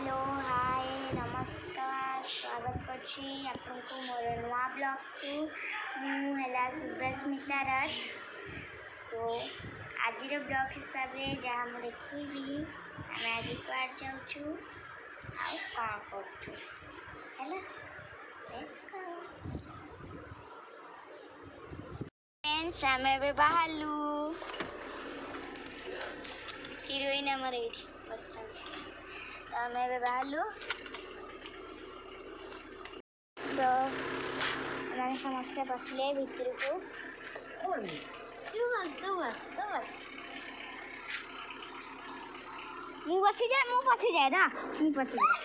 hello hi नमस्कार स्वागत करछि आपनको मोर नुआ ब्लॉग को मुहला सुभस्मिता रथ सो आज ब्लॉग हिसाब से जहाँ मुझे देखी आम आज कड़ जाऊँ आ कौन कर फ्रेंड्स आम ए बाहरलु हिरोइन आमर ये बस तो आम ए बाहरलु तो मैंने समस्ते बसले भितर को मुँह बसी जाए ना मुँह बसी जाए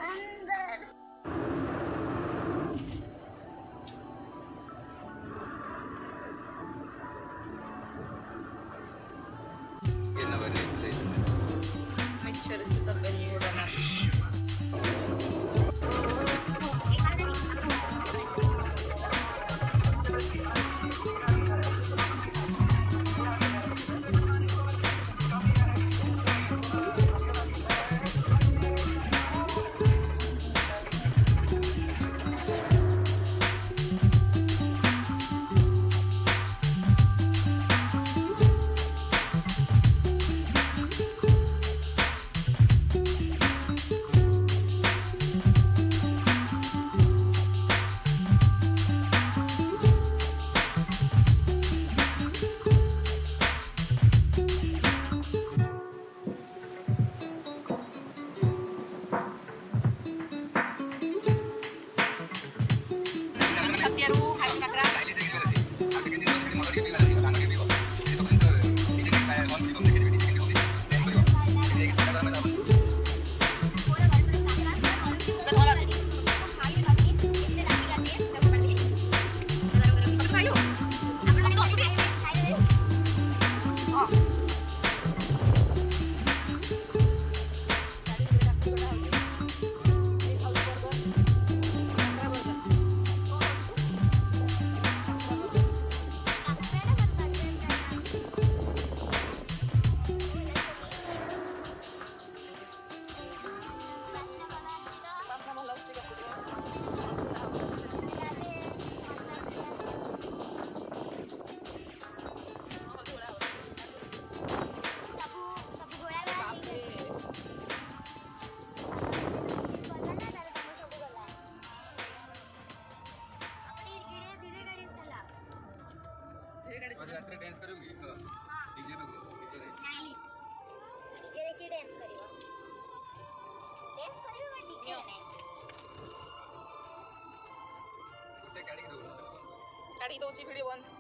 अंदर रात्रि डांस करोगी डीजे पे नहीं डीजे रे की डांस करियो बट डीजे नहीं गोटे गाड़ी दो गाड़ी दउची वीडियो बंद